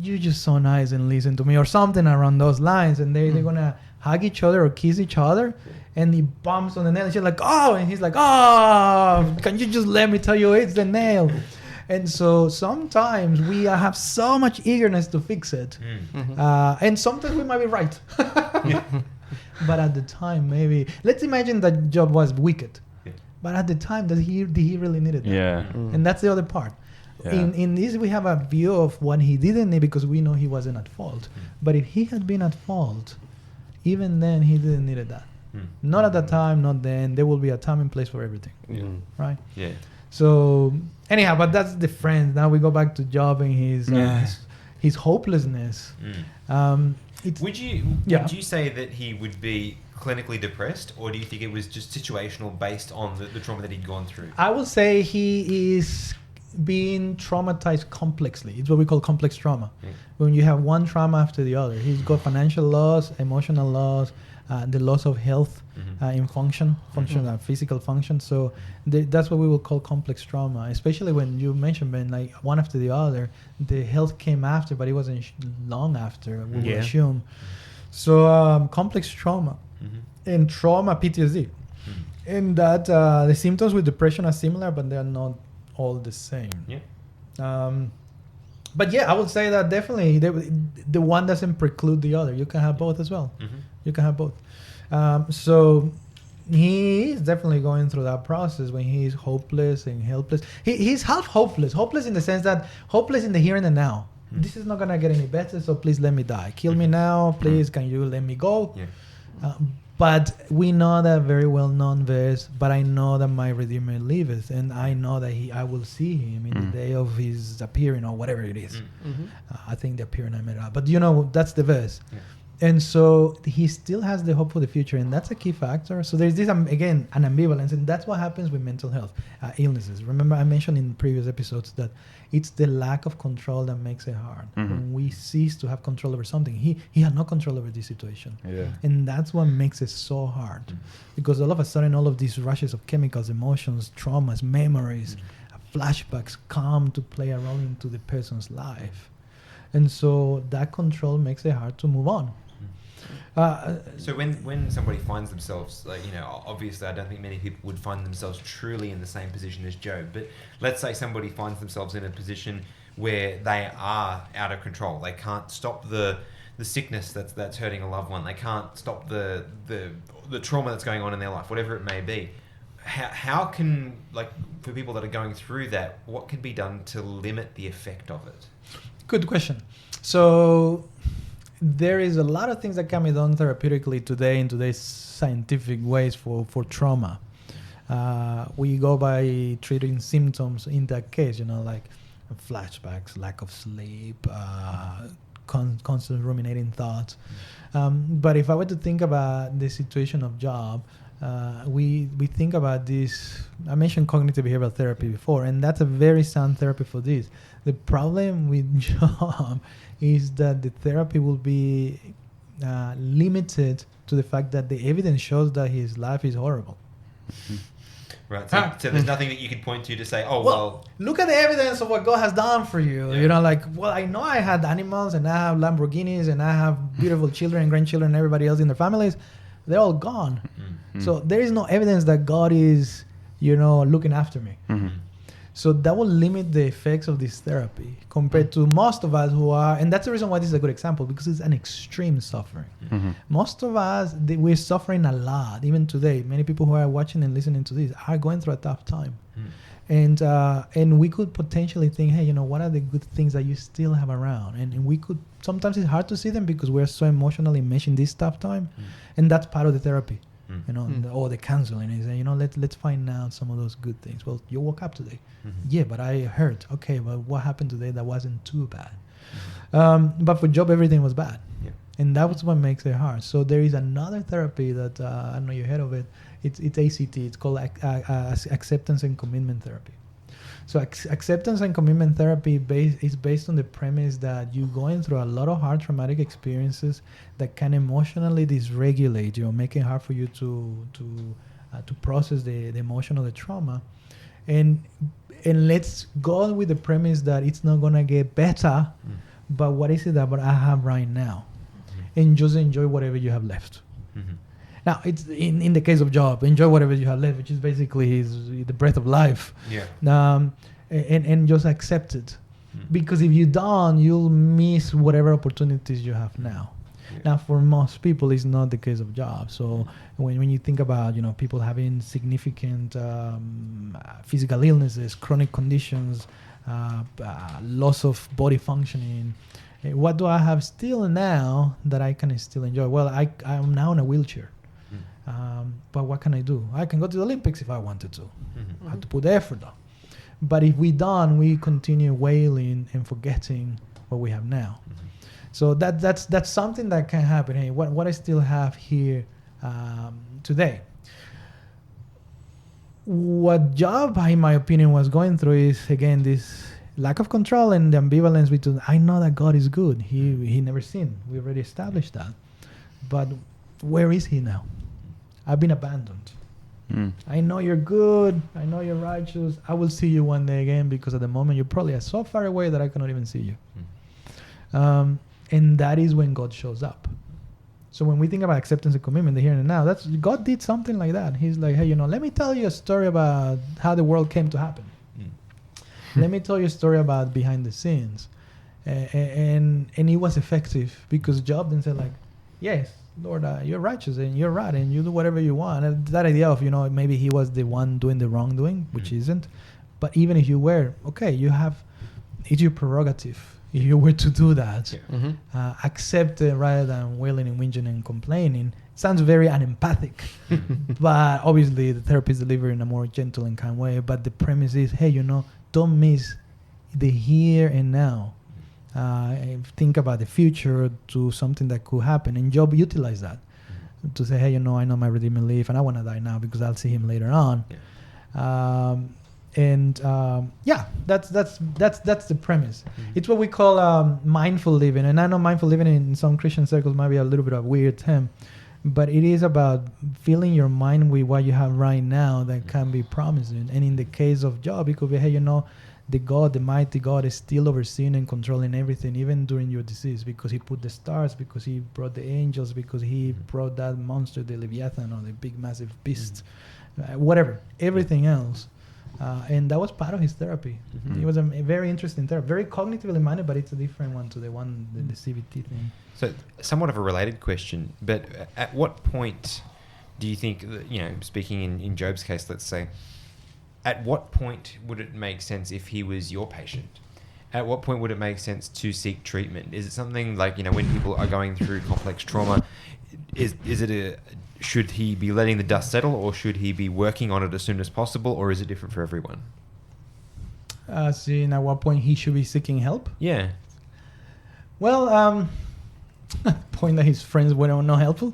you're just so nice and listen to me, or something around those lines. And they're going to hug each other or kiss each other. And he bumps on the nail. And she's like, oh. And he's like, oh, can you just let me tell you it's the nail? And so sometimes we have so much eagerness to fix it. And sometimes we might be right. But at the time, maybe, let's imagine that Job was wicked. But at the time, did he really needed that? Yeah. And that's the other part. Yeah. In this, we have a view of what he didn't need because we know he wasn't at fault. But if he had been at fault, even then, he didn't need that. Not at that time, not then. There will be a time and place for everything. Right? Yeah. So, anyhow, but that's the friend. Now we go back to Job and his hopelessness. Would you say that he would be clinically depressed, or do you think it was just situational based on the trauma that he'd gone through? I would say he is being traumatized complexly. It's what we call complex trauma. When you have one trauma after the other. He's got financial loss, emotional loss, the loss of health in physical function. So that's what we will call complex trauma, especially when you mentioned, Ben, like one after the other. The health came after, but it wasn't long after, we would assume. So complex trauma and trauma PTSD. And that the symptoms with depression are similar, but they're not all the same. But I would say that definitely the one doesn't preclude the other. You can have both as well. You can have both. So he is definitely going through that process when he's hopeless and helpless. He's half hopeless in the sense that hopeless in the here and the now. This is not going to get any better, so please let me die. Kill me now, please, can you let me go? But we know that very well-known verse, but I know that my Redeemer liveth, and I know that I will see him in the day of his appearing, or whatever it is. I think the appearing I made it up. But that's the verse. And so he still has the hope for the future, and that's a key factor. So there's this, again, an ambivalence, and that's what happens with mental health illnesses. Remember, I mentioned in previous episodes that it's the lack of control that makes it hard. When we cease to have control over something, he had no control over this situation. And that's what makes it so hard. Because all of a sudden, all of these rushes of chemicals, emotions, traumas, memories, flashbacks come to play a role into the person's life. And so that control makes it hard to move on. So when somebody finds themselves, obviously I don't think many people would find themselves truly in the same position as Job, but let's say somebody finds themselves in a position where they are out of control. They can't stop the sickness that's hurting a loved one. They can't stop the trauma that's going on in their life, whatever it may be. How can, for people that are going through that, what can be done to limit the effect of it? Good question. So there is a lot of things that can be done therapeutically today in today's scientific ways for trauma. We go by treating symptoms in that case, like flashbacks, lack of sleep, constant ruminating thoughts. But if I were to think about the situation of Job, we think about this. I mentioned cognitive behavioral therapy before, and that's a very sound therapy for this. The problem with Job is that the therapy will be limited to the fact that the evidence shows that his life is horrible. Right. So there's nothing that you could point to say, look at the evidence of what God has done for you. I know I had animals, and I have Lamborghinis, and I have beautiful children and grandchildren and everybody else in their families. They're all gone. So there is no evidence that God is, looking after me. So that will limit the effects of this therapy compared to most of us who are, and that's the reason why this is a good example, because it's an extreme suffering. Most of us, we're suffering a lot. Even today, many people who are watching and listening to this are going through a tough time. And we could potentially think, hey, what are the good things that you still have around? And we could, sometimes it's hard to see them because we're so emotionally meshed in this tough time. And that's part of the therapy, or the counseling is, let's find out some of those good things. Well, you woke up today. Yeah, but I hurt. Okay, but what happened today that wasn't too bad? But for Job, everything was bad. Yeah. And that was what makes it hard. So there is another therapy that, I don't know you heard of it. It's ACT. It's called acceptance and commitment therapy. So acceptance and commitment therapy is based on the premise that you're going through a lot of hard traumatic experiences that can emotionally dysregulate you, make it hard for you to process the emotion of the trauma. And let's go with the premise that it's not going to get better, but what is it that I have right now? And just enjoy whatever you have left. Now, it's in the case of Job, enjoy whatever you have left, which is basically the breath of life. Yeah. And just accept it. Because if you don't, you'll miss whatever opportunities you have now. Yeah. Now, for most people, it's not the case of Job. So when you think about, people having significant physical illnesses, chronic conditions, loss of body functioning, what do I have still now that I can still enjoy? Well, I'm now in a wheelchair. But what can I do? I can go to the Olympics if I wanted to. I have to put the effort on. But if we don't, we continue wailing and forgetting what we have now. So that's something that can happen. Hey, what I still have here today. What Job, in my opinion, was going through is, again, this lack of control and the ambivalence between, I know that God is good. He never sinned. We already established that. But where is he now? I've been abandoned. I know you're good. I know you're righteous. I will see you one day again, because at the moment you're probably so far away that I cannot even see you. And that is when God shows up. So when we think about acceptance and commitment, the here and now, God did something like that. He's like, hey, let me tell you a story about how the world came to happen. Let me tell you a story about behind the scenes. And it was effective, because Job then said, like, yes, Lord, you're righteous and you're right and you do whatever you want. And that idea of, maybe he was the one doing the wrongdoing, which isn't. But even if you were, okay, it's your prerogative. If you were to do that, accept it rather than wailing and whinging and complaining. It sounds very unempathic, but obviously the therapy is delivered in a more gentle and kind way. But the premise is, hey, don't miss the here and now. Think about the future to something that could happen. And Job utilized that to say, hey, I know my Redeemer live, and I want to die now because I'll see him later on. That's the premise. It's what we call mindful living. And I know mindful living in some Christian circles might be a little bit of a weird term, but it is about filling your mind with what you have right now that can be promising. And in the case of Job, it could be, hey, the mighty God is still overseeing and controlling everything, even during your disease, because he put the stars, because he brought the angels, because he brought that monster, the Leviathan, or the big massive beast, whatever, everything else. And that was part of his therapy. It was a very interesting therapy, very cognitively minded, but it's a different one to the CBT thing. So somewhat of a related question, but at what point do you think, speaking in Job's case, let's say, at what point would it make sense if he was your patient? At what point would it make sense to seek treatment? Is it something like, when people are going through complex trauma, should he be letting the dust settle, or should he be working on it as soon as possible, or is it different for everyone? Seeing at what point he should be seeking help? Yeah. Well, point that his friends were not helpful.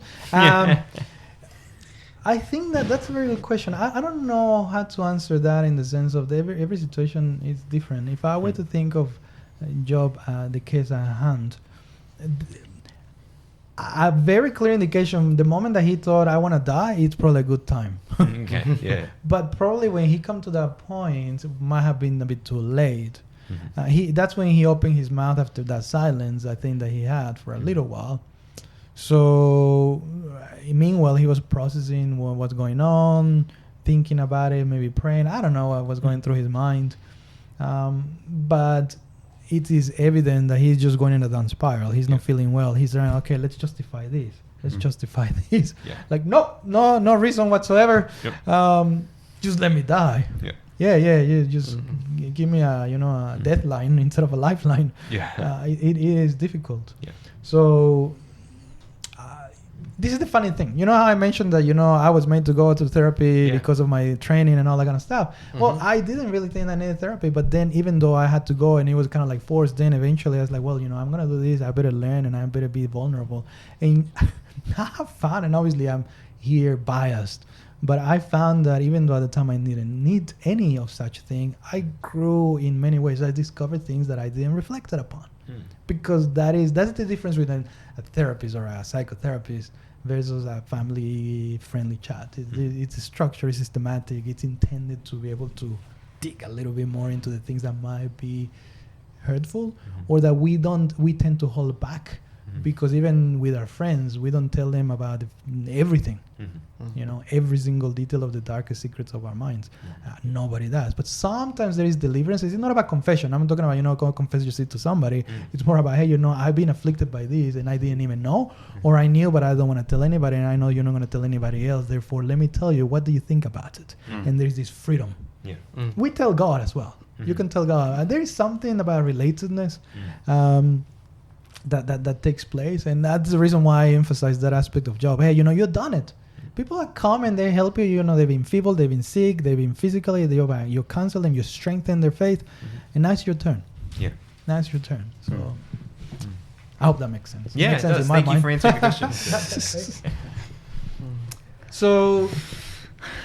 I think that's a very good question. I don't know how to answer that, in the sense of every situation is different. If I were to think of Job, the case at hand, a very clear indication, the moment that he thought, I want to die, it's probably a good time. Okay, yeah. But probably when he come to that point, it might have been a bit too late. That's when he opened his mouth after that silence, I think, that he had for a little while. So meanwhile, he was processing what's going on, thinking about it, maybe praying. I don't know what was going through his mind. But it is evident that he's just going in a down spiral. He's not feeling well. He's saying, okay, let's justify this. Let's justify this. Yeah. Like, no reason whatsoever. Yep. Just let me die. Yeah. You just give me a deadline instead of a lifeline. Yeah. It is difficult. Yeah. So this is the funny thing. You know how I mentioned that I was made to go to therapy because of my training and all that kind of stuff. Well, I didn't really think I needed therapy, but then even though I had to go and it was kind of like forced, then eventually I was like, well, I'm gonna do this. I better learn and I better be vulnerable. And I have fun, and obviously I'm here biased. But I found that even though at the time I didn't need any of such thing, I grew in many ways. I discovered things that I didn't reflect upon. Because that's the difference between a therapist or a psychotherapist versus a family-friendly chat. It's structured, it's systematic, it's intended to be able to dig a little bit more into the things that might be hurtful or that we tend to hold back. Because even with our friends, we don't tell them about everything, every single detail of the darkest secrets of our minds. Nobody does. But sometimes there is deliverance. It's not about confession. I'm talking about, go confess your sin to somebody. It's more about, hey, I've been afflicted by this and I didn't even know, or I knew, but I don't want to tell anybody. And I know you're not going to tell anybody else. Therefore, let me tell you, what do you think about it? And there's this freedom. Yeah. We tell God as well. You can tell God. There is something about relatedness. That takes place, and that's the reason why I emphasize that aspect of job. Hey, you've done it. People that come and they help you. They've been feeble, they've been sick, they've been physically. You counsel them, you strengthen their faith, and now it's your turn. Yeah, now it's your turn. So I hope that makes sense. Yeah, it makes sense does. in my Thank mind. you for answering the questions. So,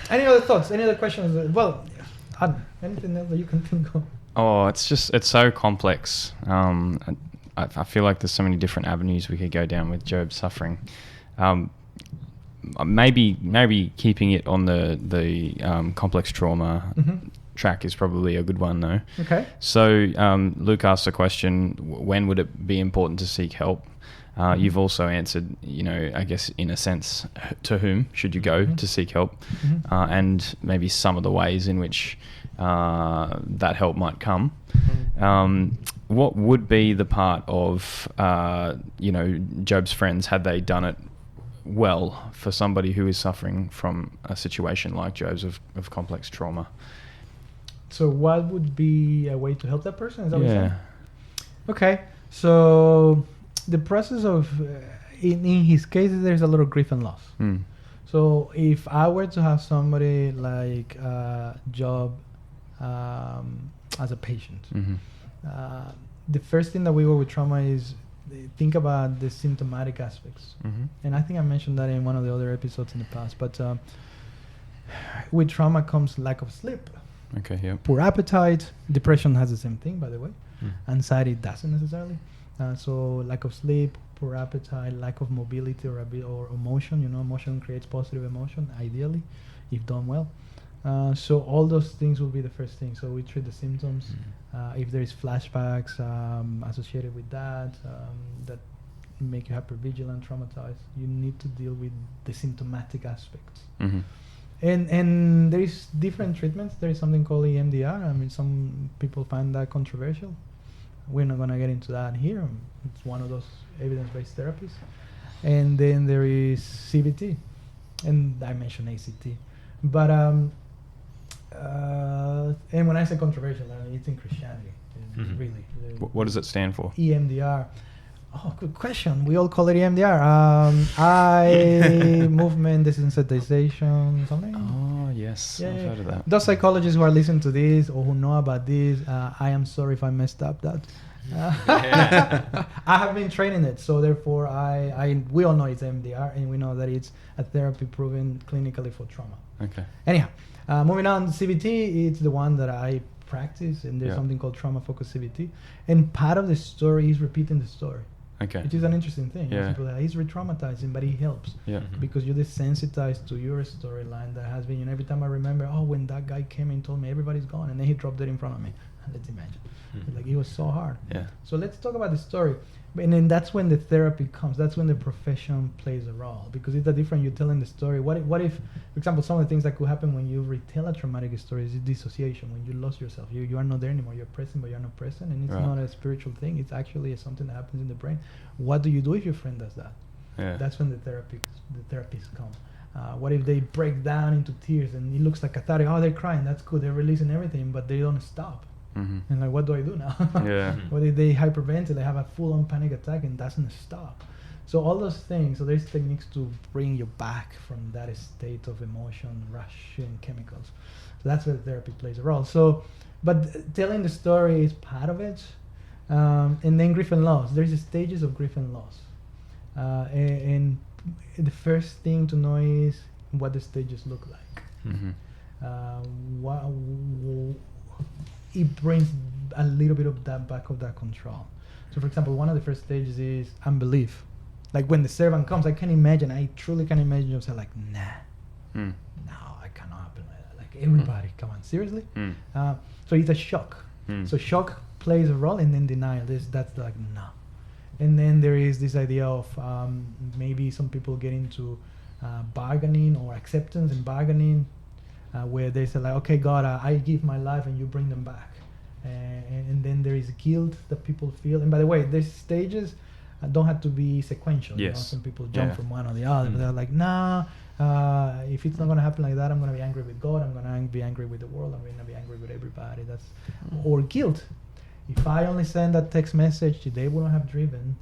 any other thoughts? Any other questions? Well, anything else that you can think of? Oh, it's so complex. I feel like there's so many different avenues we could go down with Job's suffering. Maybe keeping it on the complex trauma track is probably a good one, though. Okay. So Luke asked the question, when would it be important to seek help? You've also answered, I guess in a sense, to whom should you go to seek help, and maybe some of the ways in which that help might come. What would be the part of, Job's friends, had they done it well for somebody who is suffering from a situation like Job's of complex trauma? So what would be a way to help that person? Is that what you're saying? Okay. So the process of, in his case, there's a lot of grief and loss. So if I were to have somebody like Job as a patient, the first thing that we go with trauma is think about the symptomatic aspects. And I think I mentioned that in one of the other episodes in the past. But with trauma comes lack of sleep. Okay, yeah. Poor appetite. Depression has the same thing, by the way. Anxiety doesn't necessarily. So lack of sleep, poor appetite, lack of mobility or emotion. Emotion creates positive emotion, ideally, if done well. So all those things will be the first thing. So we treat the symptoms. If there is flashbacks associated with that make you hypervigilant, traumatized, you need to deal with the symptomatic aspects. And there is different treatments. There is something called EMDR. I mean, some people find that controversial. We're not going to get into that here. It's one of those evidence-based therapies. And then there is CBT. And I mentioned ACT. But and when I say controversial, I mean, it's in Christianity. Really. What does it stand for? EMDR. Oh, good question. We all call it EMDR. Eye movement desensitization, something. Oh, yes. I've heard of that. Those psychologists who are listening to this or who know about this, I am sorry if I messed up that. I have been training it, so therefore we all know it's EMDR, and we know that it's a therapy proven clinically for trauma. Okay. Anyhow, moving on, CBT, it's the one that I practice, and there's something called trauma-focused CBT, and part of the story is repeating the story. Okay. Which is an interesting thing. Yeah. People he's re-traumatizing, but he helps. Yeah. Because you're desensitized to your storyline that has been, every time I remember, when that guy came and told me everybody's gone, and then he dropped it in front of me. Let's imagine. Like, it was so hard. Yeah. So let's talk about the story. And then that's when the therapy comes. That's when the profession plays a role. Because it's a different, you're telling the story. What if, for example, some of the things that could happen when you retell a traumatic story is dissociation, when you lost yourself. You are not there anymore. You're present, but you're not present. And it's not a spiritual thing. It's actually something that happens in the brain. What do you do if your friend does that? Yeah. That's when the therapists come. What if they break down into tears and it looks like cathartic? Oh, they're crying. That's good. They're releasing everything, but they don't stop. Mm-hmm. And like, what do I do now? Yeah. What if they hyperventilate? They have a full-on panic attack and doesn't stop. So all those things. So there's techniques to bring you back from that state of emotion, rush, and chemicals. So that's where therapy plays a role. So, but telling the story is part of it. And then grief and loss. There's stages of grief and loss. And the first thing to know is what the stages look like. Mm-hmm. It brings a little bit of that back of that control. So for example, one of the first stages is unbelief. Like when the servant comes, I truly can imagine yourself like, nah, no, I cannot happen like that. Like everybody, come on, seriously? So it's a shock. So shock plays a role, and then denial. That's like, no. And then there is this idea of maybe some people get into bargaining or acceptance and bargaining, where they say like, okay, God, I give my life and you bring them back. And then there is guilt that people feel. And by the way, these stages don't have to be sequential. Yes. You know, some people jump from one or the other, but they're like, nah, if it's not going to happen like that, I'm going to be angry with God. I'm going to be angry with the world. I'm going to be angry with everybody. Or guilt. If I only send that text message, they wouldn't have driven,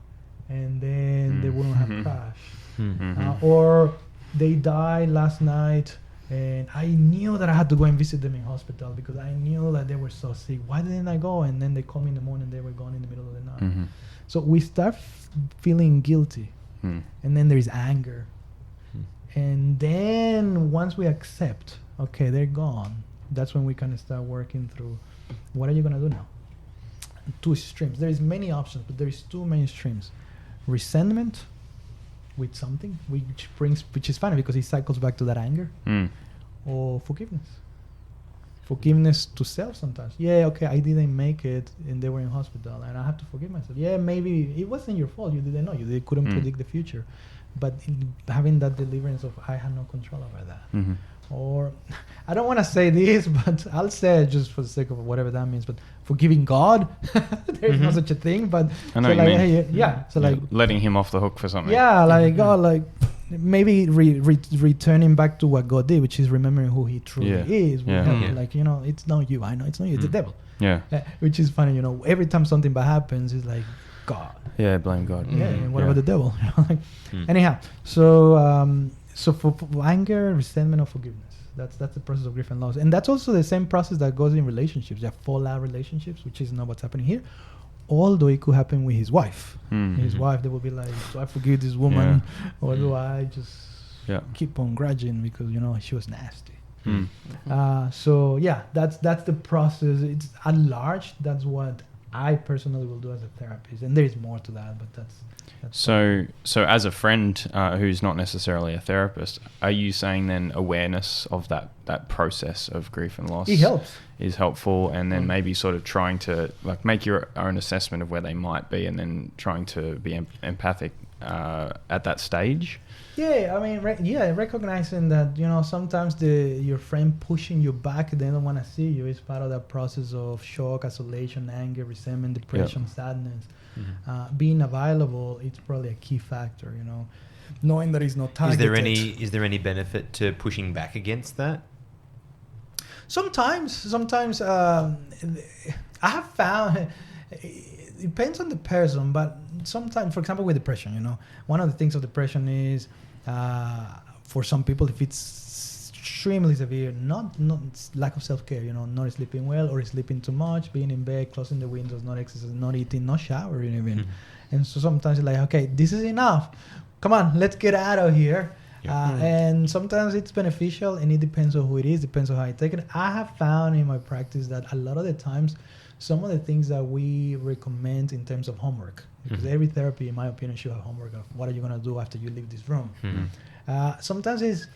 and then they wouldn't have crashed. Or they died last night, and I knew that I had to go and visit them in hospital because I knew that they were so sick. Why didn't I go? And then they called me in the morning. They were gone in the middle of the night. So we start feeling guilty, and then there is anger. And then once we accept, okay, they're gone, that's when we kind of start working through, what are you going to do now? Two streams. There is many options, but there is two main streams. Resentment with something, which is funny because it cycles back to that anger, or forgiveness. Forgiveness to self sometimes. Yeah, okay, I didn't make it, and they were in hospital, and I have to forgive myself. Yeah, maybe it wasn't your fault. You didn't know. You couldn't predict the future, but having that deliverance of I had no control over that. Or I don't want to say this, but I'll say it just for the sake of whatever that means. But forgiving God, there's no such a thing. But I know so what like, you mean. hey, yeah, so like letting him off the hook for something. yeah, like God, like maybe returning back to what God did, which is remembering who He truly is. Will help. Like, you know, it's not you. I know it's not you. It's the devil. Yeah. Which is funny. You know, every time something bad happens, it's like God. Yeah, blame God. Yeah, and what about the devil? Anyhow, so so for anger, resentment, or forgiveness, that's the process of grief and loss, and that's also the same process that goes in relationships. There are fallout relationships, which is not what's happening here. Although it could happen with his wife. His wife, they will be like, do I forgive this woman, or do I just keep on grudging because, you know, she was nasty? So yeah, that's the process. It's at large. That's what I personally will do as a therapist, and there is more to that, but that's so as a friend who's not necessarily a therapist, are you saying then awareness of that process of grief and loss it helps is helpful, and then maybe sort of trying to like make your own assessment of where they might be, and then trying to be empathic at that stage? Yeah, I mean, recognizing that, you know, sometimes your friend pushing you back, they don't want to see you, is part of that process of shock, isolation, anger, resentment, depression, sadness. Being available, it's probably a key factor, you know, knowing that it's not targeted. Is there any benefit to pushing back against that? Sometimes I have found it depends on the person, but sometimes, for example, with depression, you know, one of the things of depression is for some people, if it's extremely severe, not lack of self-care, you know, not sleeping well or sleeping too much, being in bed, closing the windows, not exercising, not eating, not showering even. And so sometimes it's like, okay, this is enough. Come on, let's get out of here. And sometimes it's beneficial, and it depends on who it is, depends on how I take it. I have found in my practice that a lot of the times, some of the things that we recommend in terms of homework, because every therapy, in my opinion, should have homework of what are you going to do after you leave this room. Sometimes it's,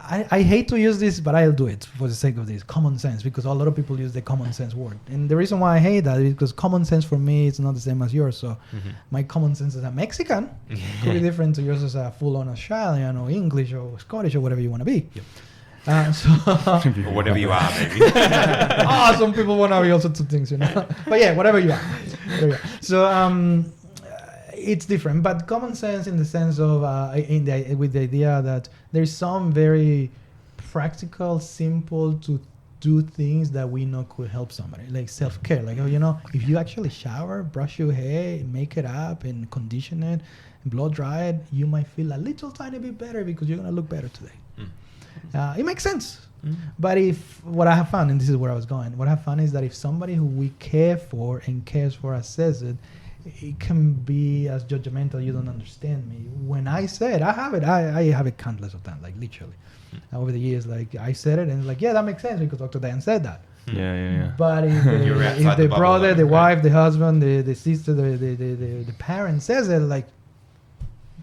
I hate to use this, but I'll do it for the sake of this, common sense, because a lot of people use the common sense word. And the reason why I hate that is because common sense for me is not the same as yours. So my common sense as a Mexican could be different to yours as a full-on Australian or English or Scottish or whatever you want to be. Or whatever you are, maybe. Some people want to be also two things, you know. But yeah, whatever you are. So it's different, but common sense in the sense of with the idea that there's some very practical, simple to do things that we know could help somebody, like self-care. Like, if you actually shower, brush your hair, make it up and condition it, and blow dry it, you might feel a little tiny bit better because you're going to look better today. It makes sense. But what I have found, and this is where I was going, what I have found is that if somebody who we care for and cares for us says it, it can be as judgmental. You don't understand me. When I said, I have it countless of times, like literally. Over the years, like I said it, and like, yeah, that makes sense because Dr. Dan said that. Yeah. But if the brother, the wife, the husband, the sister, the parent says it, like,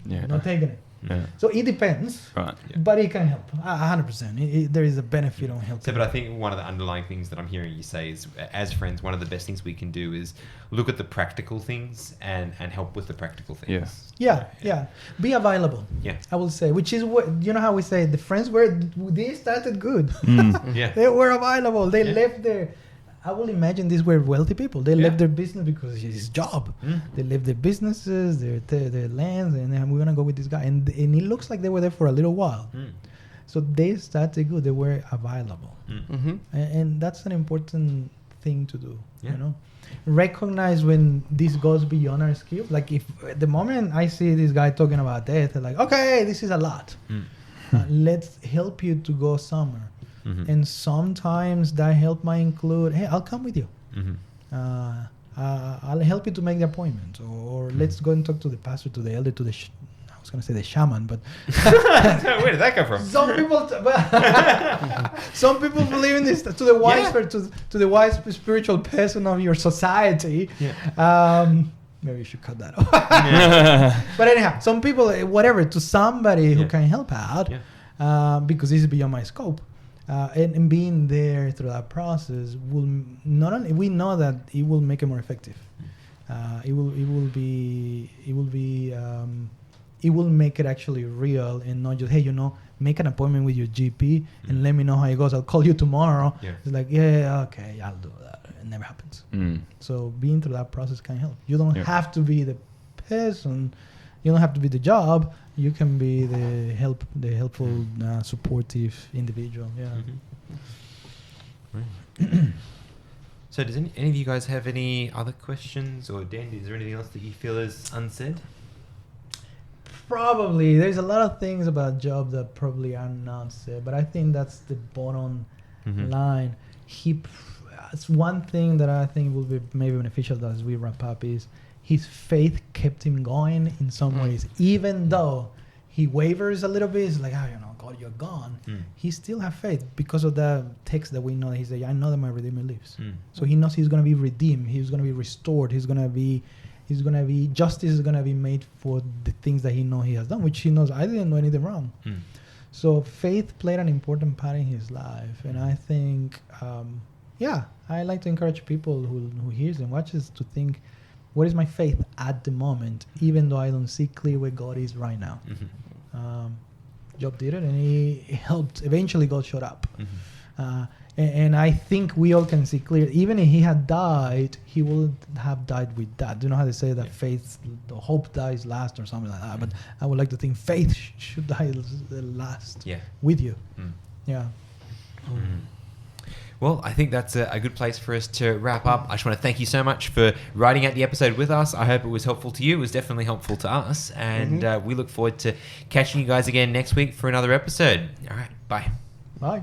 you're not taking it. Yeah. So it depends, Right. but it can help 100%. There is a benefit on helping. So, but I think one of the underlying things that I'm hearing you say is, as friends, one of the best things we can do is look at the practical things and help with the practical things. Yeah. Be available. Yeah. I will say, which is what, how we say the friends they started good. Yeah. They were available. They left their. I will imagine these were wealthy people. They left their business because it's his job. They left their businesses, their lands, and then we're gonna go with this guy. And it looks like they were there for a little while. So they started good. They were available, and that's an important thing to do. Recognize when this goes beyond our skills. Like if at the moment I see this guy talking about death, I'm like, okay, this is a lot. Let's help you to go somewhere. And sometimes that help might include, hey, I'll come with you. I'll help you to make the appointment, or let's go and talk to the pastor, to the elder, to I was going to say the shaman, but where did that come from? Some people believe in this, to the wise, to the wise spiritual person of your society. Maybe you should cut that off. But anyhow, some people, whatever, to somebody who can help out, because this is beyond my scope. And being there through that process will not only, we know that it will make it more effective. It will make it actually real and not just, hey, make an appointment with your GP and let me know how it goes. I'll call you tomorrow. It's like, okay, I'll do that. It never happens. So being through that process can help. You don't have to be the person. You don't have to be the job. You can be the helpful, supportive individual. So does any of you guys have any other questions? Or Dan, is there anything else that you feel is unsaid? Probably. There's a lot of things about Job that probably are not said, but I think that's the bottom line. It's one thing that I think will be maybe beneficial as we wrap up is his faith kept him going in some ways. Even though he wavers a little bit, it's like, God, you're gone. He still has faith because of the text that we know. He said, I know that my Redeemer lives. So he knows he's going to be redeemed. He's going to be restored. He's going to be, justice is going to be made for the things that he knows he has done, which he knows, I didn't do anything wrong. So faith played an important part in his life. And I think, I like to encourage people who hears and watches to think, what is my faith at the moment, even though I don't see clear where God is right now? Job did it, and he helped. Eventually, God showed up. And I think we all can see clear. Even if he had died, he would have died with that. Do you know how they say that faith, the hope dies last or something like that? But I would like to think faith should die last with you. Well, I think that's a good place for us to wrap up. I just want to thank you so much for writing out the episode with us. I hope it was helpful to you. It was definitely helpful to us. And we look forward to catching you guys again next week for another episode. All right. Bye. Bye.